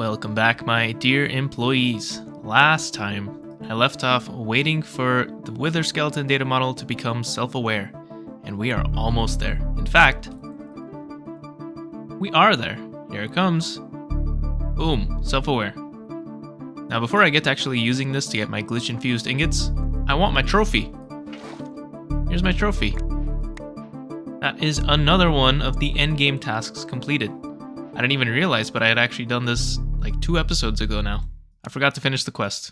Welcome back, my dear employees. Last time, I left off waiting for the Wither Skeleton data model to become self-aware, and we are almost there. In fact, we are there. Here it comes. Boom, self-aware. Now before I get to actually using this to get my glitch-infused ingots, I want my trophy. Here's my trophy. That is another one of the endgame tasks completed. I didn't even realize, but I had actually done this like 2 episodes ago now. I forgot to finish the quest.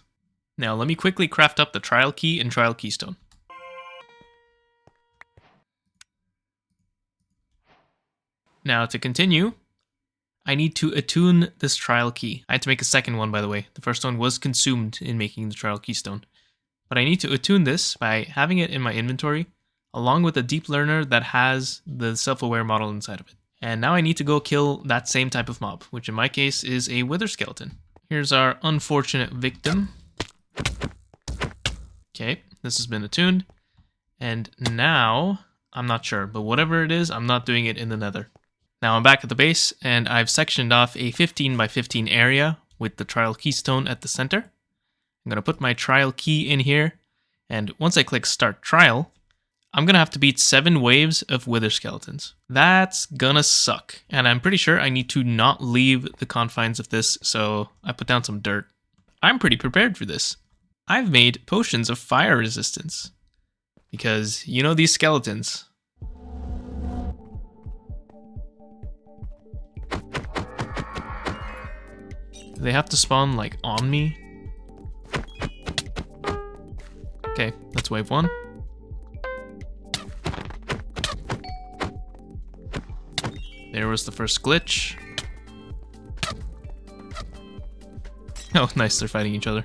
Now let me quickly craft up the trial key and trial keystone. Now to continue, I need to attune this trial key. I had to make a second one, by the way. The first one was consumed in making the trial keystone. But I need to attune this by having it in my inventory, along with a deep learner that has the self-aware model inside of it. And now I need to go kill that same type of mob, which in my case is a wither skeleton. Here's our unfortunate victim. Okay, this has been attuned. And now, I'm not sure, but whatever it is, I'm not doing it in the nether. Now I'm back at the base, and I've sectioned off a 15 by 15 area with the trial keystone at the center. I'm gonna put my trial key in here, and once I click start trial, I'm gonna have to beat 7 waves of wither skeletons. That's gonna suck. And I'm pretty sure I need to not leave the confines of this, so I put down some dirt. I'm pretty prepared for this. I've made potions of fire resistance. Because, you know these skeletons. They have to spawn, like, on me. Okay, that's wave 1. There was the first glitch. Oh, nice, they're fighting each other.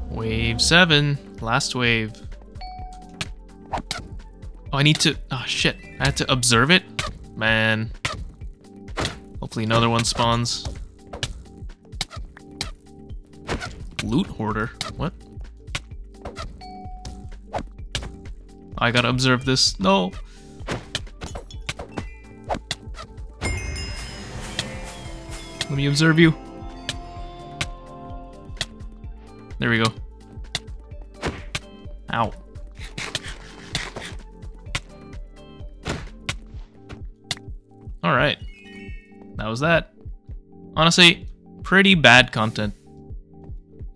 Wave 7, last wave. Oh, I need to, oh shit, I had to observe it? Man. Hopefully another one spawns. Loot hoarder, what? I gotta observe this, no. Let me observe you. There we go. Ow. Alright. That was that. Honestly, pretty bad content.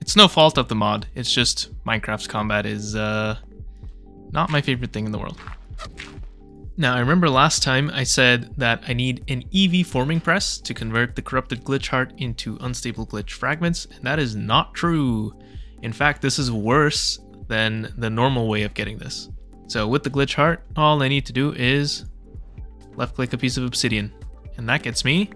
It's no fault of the mod. It's just Minecraft's combat is not my favorite thing in the world. Now, I remember last time I said that I need an EV forming press to convert the corrupted glitch heart into unstable glitch fragments, and that is not true. In fact, this is worse than the normal way of getting this. So with the glitch heart, all I need to do is left click a piece of obsidian, and that gets me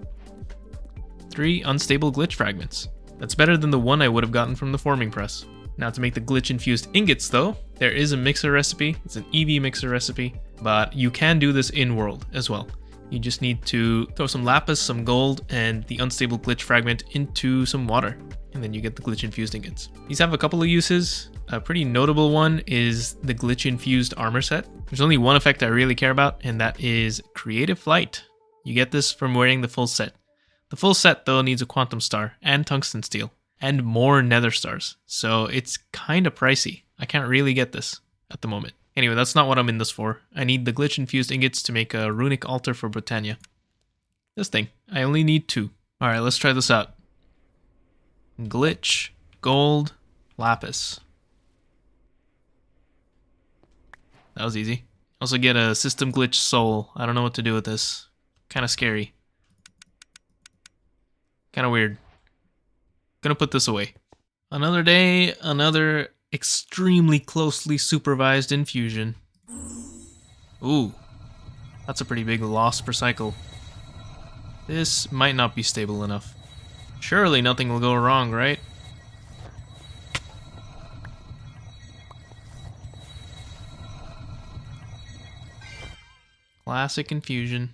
3 unstable glitch fragments. That's better than the 1 I would have gotten from the forming press. Now to make the glitch infused ingots though, there is a mixer recipe. It's an EV mixer recipe, but you can do this in world as well. You just need to throw some lapis, some gold, and the unstable glitch fragment into some water, and then you get the glitch infused ingots. These have a couple of uses. A pretty notable one is the glitch infused armor set. There's only one effect I really care about, and that is creative flight. You get this from wearing the full set. The full set though needs a quantum star and tungsten steel and more nether stars, so it's kind of pricey. I can't really get this at the moment. Anyway, that's not what I'm in this for. I need the glitch infused ingots to make a runic altar for Britannia. This thing. I only need 2. Alright, let's try this out. Glitch, gold, lapis. That was easy. Also get a system glitch soul. I don't know what to do with this. Kind of scary. Kind of weird. Gonna put this away. Another day, another extremely closely supervised infusion. Ooh, that's a pretty big loss per cycle. This might not be stable enough. Surely nothing will go wrong, right? Classic infusion.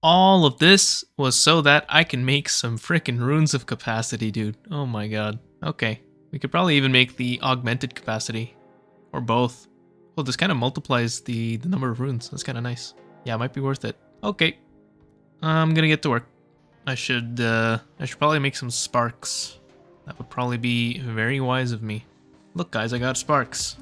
All of this was so that I can make some frickin' runes of capacity, dude. Oh my god. Okay. We could probably even make the augmented capacity. Or both. Oh, this kind of multiplies the number of runes. That's kind of nice. Yeah, it might be worth it. Okay. I'm gonna get to work. I should probably make some sparks. That would probably be very wise of me. Look guys, I got sparks.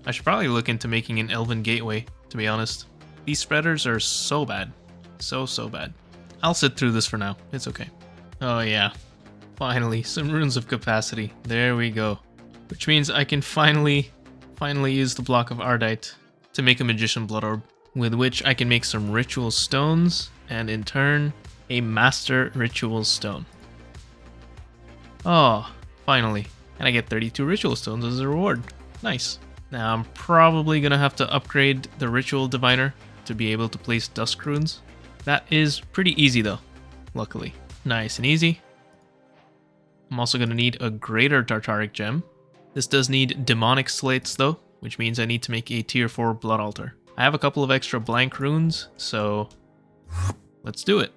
I should probably look into making an elven gateway, to be honest. These spreaders are so bad. So bad. I'll sit through this for now. It's okay. Oh yeah. Finally, some runes of capacity. There we go. Which means I can finally use the block of Ardite to make a magician blood orb, with which I can make some ritual stones, and in turn, a master ritual stone. Oh, finally. And I get 32 ritual stones as a reward. Nice. Now I'm probably gonna have to upgrade the ritual diviner to be able to place dusk runes. That is pretty easy though, luckily. Nice and easy. I'm also gonna need a greater Tartaric gem. This does need demonic slates though, which means I need to make a tier 4 blood altar. I have a couple of extra blank runes, so let's do it.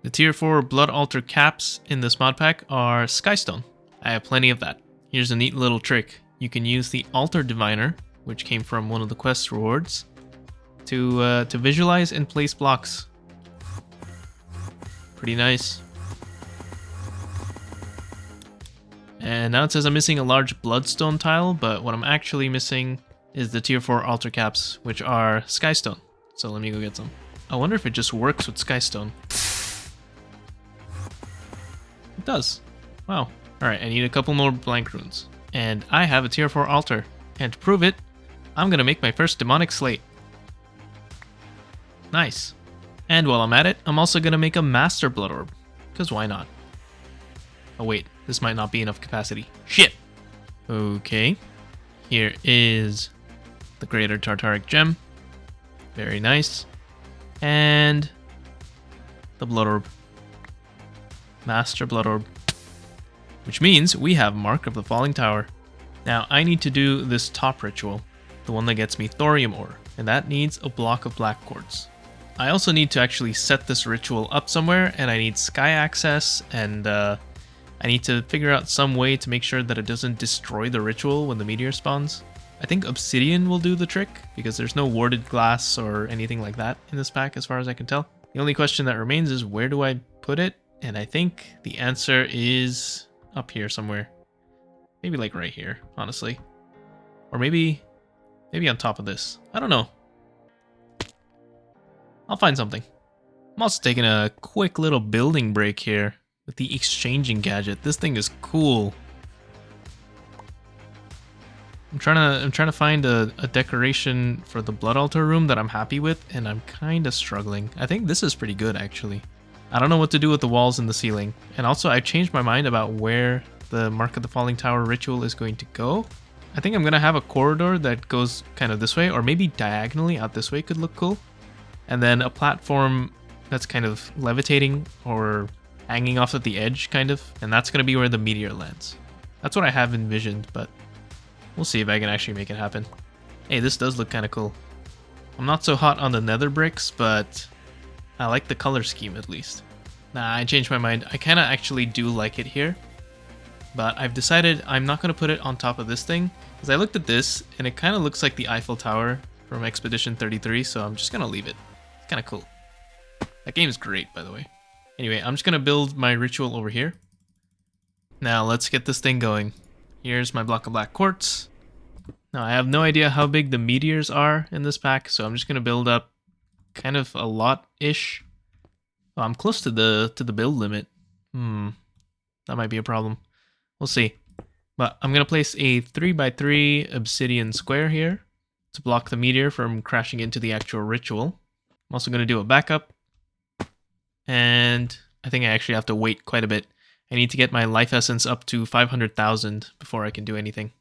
The tier 4 blood altar caps in this mod pack are skystone. I have plenty of that. Here's a neat little trick. You can use the altar diviner, which came from one of the quest rewards, to visualize and place blocks. Pretty nice. And now it says I'm missing a large bloodstone tile, but what I'm actually missing is the tier 4 altar caps, which are skystone. So let me go get some. I wonder if it just works with skystone. It does. Wow. Alright, I need a couple more blank runes. And I have a tier 4 altar. And to prove it, I'm gonna make my first demonic slate. Nice. And while I'm at it, I'm also gonna make a master blood orb. Because why not? Oh wait, this might not be enough capacity. Shit! Okay. Here is the greater Tartaric gem. Very nice. And the blood orb. Master blood orb. Which means we have Mark of the Falling Tower. Now I need to do this top ritual, the one that gets me thorium ore, and that needs a block of black quartz. I also need to actually set this ritual up somewhere, and I need sky access, and I need to figure out some way to make sure that it doesn't destroy the ritual when the meteor spawns. I think obsidian will do the trick, because there's no warded glass or anything like that in this pack as far as I can tell. The only question that remains is where do I put it? And I think the answer is up here somewhere. Maybe like right here, honestly. Or maybe on top of this. I don't know. I'll find something. I'm also taking a quick little building break here with the exchanging gadget. This thing is cool. I'm trying to find a decoration for the blood altar room that I'm happy with, and I'm kind of struggling. I think this is pretty good actually. I don't know what to do with the walls and the ceiling. And also I changed my mind about where the Mark of the Falling Tower ritual is going to go. I think I'm gonna have a corridor that goes kind of this way, or maybe diagonally out this way could look cool. And then a platform that's kind of levitating or hanging off at the edge kind of, and that's gonna be where the meteor lands. That's what I have envisioned, but we'll see if I can actually make it happen. Hey, this does look kind of cool. I'm not so hot on the nether bricks, but I like the color scheme at least. Nah, I changed my mind. I kind of actually do like it here, but I've decided I'm not going to put it on top of this thing, because I looked at this and it kind of looks like the Eiffel Tower from Expedition 33, so I'm just going to leave it. It's kind of cool. That game is great, by the way. Anyway, I'm just going to build my ritual over here. Now let's get this thing going. Here's my block of black quartz. Now I have no idea how big the meteors are in this pack, so I'm just going to build up kind of a lot-ish. Oh, I'm close to the build limit. That might be a problem. We'll see. But I'm going to place a 3x3 obsidian square here to block the meteor from crashing into the actual ritual. I'm also going to do a backup. And I think I actually have to wait quite a bit. I need to get my life essence up to 500,000 before I can do anything.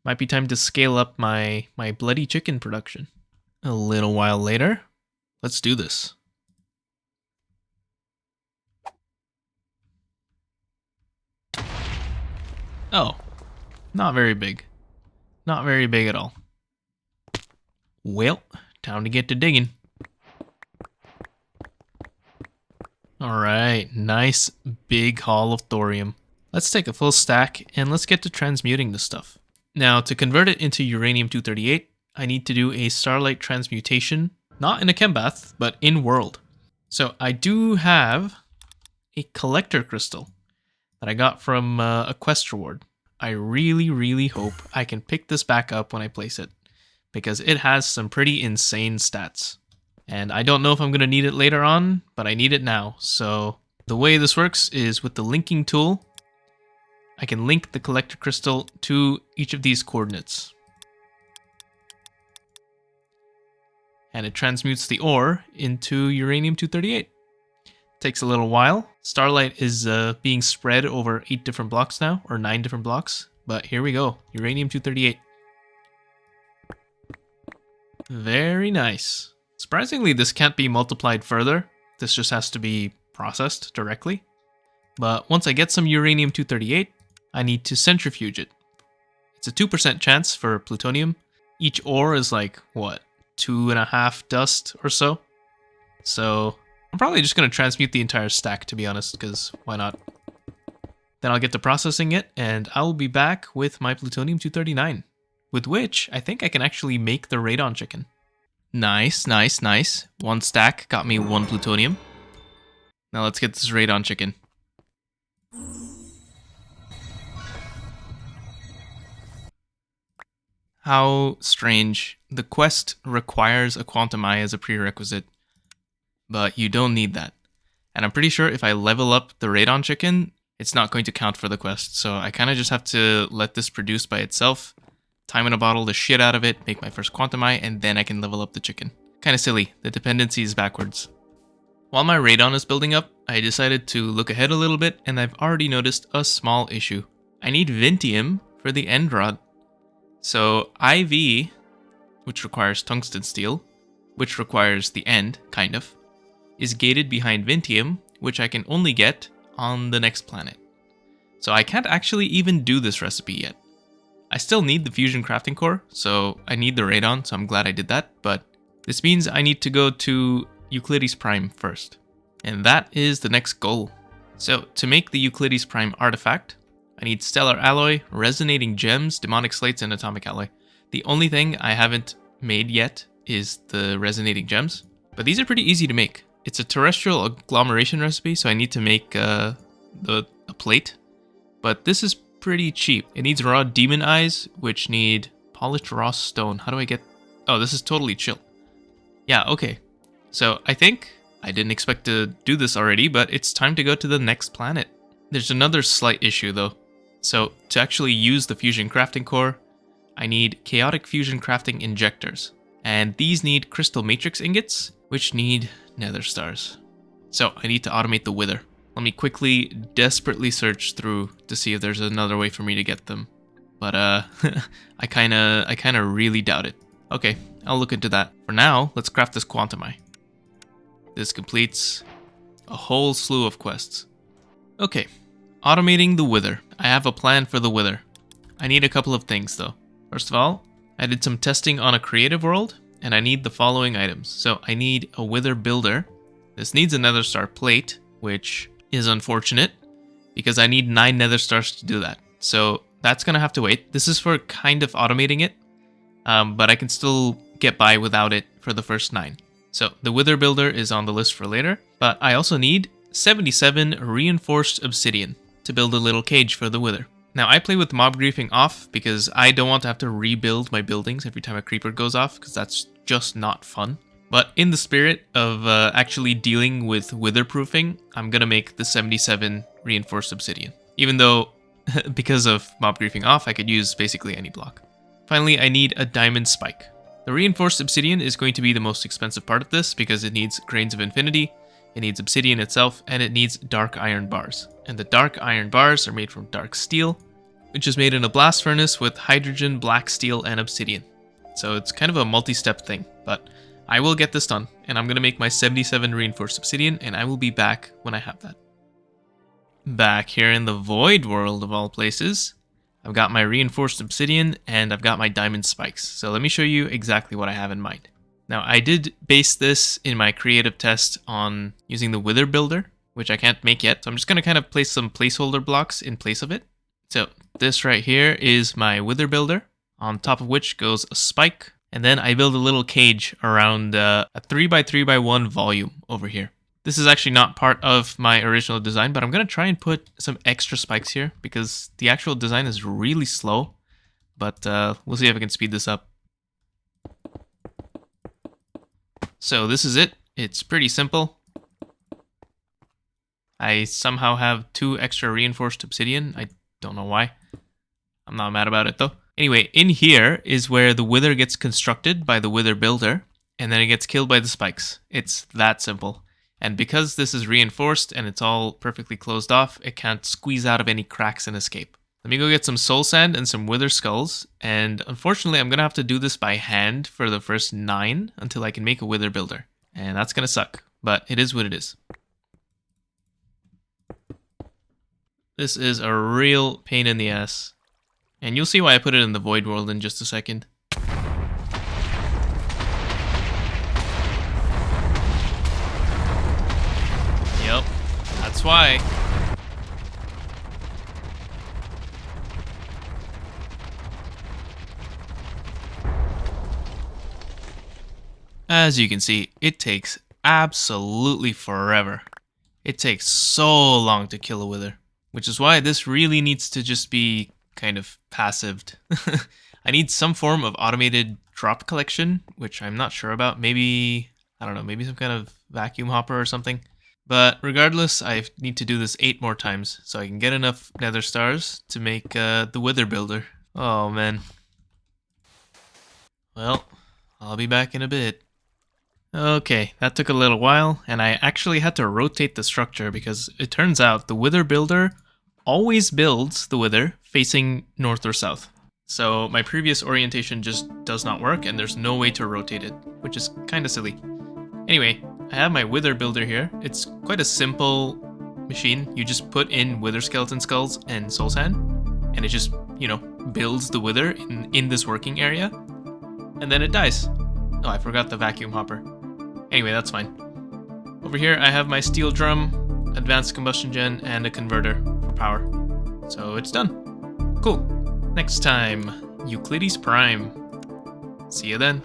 Might be time to scale up my bloody chicken production. A little while later. Let's do this. Oh, not very big. Not very big at all. Well, time to get to digging. Alright, nice big haul of thorium. Let's take a full stack and let's get to transmuting this stuff. Now, to convert it into uranium-238, I need to do a starlight transmutation, not in a chem bath, but in world. So I do have a collector crystal that I got from a quest reward. I really, really hope I can pick this back up when I place it, because it has some pretty insane stats. And I don't know if I'm going to need it later on, but I need it now. So the way this works is with the linking tool, I can link the collector crystal to each of these coordinates. And it transmutes the ore into uranium-238. Takes a little while. Starlight is being spread over 8 different blocks now, or 9 different blocks. But here we go, uranium-238. Very nice. Surprisingly, this can't be multiplied further. This just has to be processed directly. But once I get some uranium-238, I need to centrifuge it. It's a 2% chance for plutonium. Each ore is like, what, 2.5 dust or so? So I'm probably just going to transmute the entire stack, to be honest, because why not? Then I'll get to processing it, and I'll be back with my plutonium-239, with which I think I can actually make the radon chicken. Nice, nice, nice. 1 stack got me 1 plutonium. Now let's get this radon chicken. How strange. The quest requires a quantum eye as a prerequisite, but you don't need that. And I'm pretty sure if I level up the radon chicken, it's not going to count for the quest. So I kind of just have to let this produce by itself, time in a bottle the shit out of it, make my first quantum eye, and then I can level up the chicken. Kind of silly. The dependency is backwards. While my radon is building up, I decided to look ahead a little bit, and I've already noticed a small issue. I need Vintium for the end rod. So IV, which requires tungsten steel, which requires the end, kind of, is gated behind Vintium, which I can only get on the next planet. So I can't actually even do this recipe yet. I still need the fusion crafting core, so I need the radon, so I'm glad I did that, but this means I need to go to Euclides Prime first. And that is the next goal. So to make the Euclides Prime artifact, I need stellar alloy, resonating gems, demonic slates, and atomic alloy. The only thing I haven't made yet is the resonating gems, but these are pretty easy to make. It's a terrestrial agglomeration recipe, so I need to make a plate, but this is pretty cheap. It needs raw demon eyes, which need polished raw stone. How do I get... Oh, this is totally chill. Yeah, okay. So I think I didn't expect to do this already, but it's time to go to the next planet. There's another slight issue though. So to actually use the fusion crafting core, I need chaotic fusion crafting injectors. And these need crystal matrix ingots, which need nether stars. So I need to automate the wither. Let me quickly, desperately search through to see if there's another way for me to get them. But I kinda really doubt it. Okay, I'll look into that. For now, let's craft this quantum eye. This completes a whole slew of quests. Okay, automating the wither. I have a plan for the wither. I need a couple of things though. First of all, I did some testing on a creative world, and I need the following items. So I need a wither builder. This needs a nether star plate, which is unfortunate because I need 9 nether stars to do that. So that's gonna have to wait. This is for kind of automating it, but I can still get by without it for the first 9. So the wither builder is on the list for later, but I also need 77 reinforced obsidian to build a little cage for the wither. Now I play with mob griefing off because I don't want to have to rebuild my buildings every time a creeper goes off, because that's just not fun. But in the spirit of actually dealing with witherproofing, I'm gonna make the 77 reinforced obsidian. Even though, because of mob griefing off, I could use basically any block. Finally, I need a diamond spike. The reinforced obsidian is going to be the most expensive part of this because it needs grains of infinity, it needs obsidian itself, and it needs dark iron bars. And the dark iron bars are made from dark steel, which is made in a blast furnace with hydrogen, black steel, and obsidian. So it's kind of a multi-step thing, but I will get this done, and I'm going to make my 77 reinforced obsidian, and I will be back when I have that. Back here in the void world of all places, I've got my reinforced obsidian, and I've got my diamond spikes. So let me show you exactly what I have in mind. Now, I did base this in my creative test on using the wither builder, which I can't make yet. So I'm just going to kind of place some placeholder blocks in place of it. So this right here is my wither builder, on top of which goes a spike. And then I build a little cage around a 3x3x1 volume over here. This is actually not part of my original design, but I'm going to try and put some extra spikes here because the actual design is really slow. But we'll see if I can speed this up. So this is it. It's pretty simple. I somehow have 2 extra reinforced obsidian. I don't know why. I'm not mad about it though. Anyway, in here is where the wither gets constructed by the wither builder, and then it gets killed by the spikes. It's that simple. And because this is reinforced and it's all perfectly closed off, it can't squeeze out of any cracks and escape. Let me go get some soul sand and some wither skulls, and unfortunately I'm gonna have to do this by hand for the first 9 until I can make a wither builder. And that's gonna suck, but it is what it is. This is a real pain in the ass. And you'll see why I put it in the void world in just a second. Yep, that's why. As you can see, it takes absolutely forever. It takes so long to kill a wither, which is why this really needs to just be kind of passived. I need some form of automated drop collection, which I'm not sure about. Maybe, I don't know, maybe some kind of vacuum hopper or something. But regardless, I need to do this 8 more times so I can get enough nether stars to make the wither builder. Oh man. Well, I'll be back in a bit. Okay, that took a little while, and I actually had to rotate the structure because it turns out the wither builder always builds the wither facing north or south. So my previous orientation just does not work, and there's no way to rotate it, which is kind of silly. Anyway, I have my wither builder here. It's quite a simple machine. You just put in wither skeleton skulls and soul sand, and it just, you know, builds the wither in this working area, and then it dies. Oh, I forgot the vacuum hopper. Anyway, that's fine. Over here, I have my steel drum, advanced combustion gen, and a converter for power. So it's done. Cool. Next time, Euclides Prime. See you then.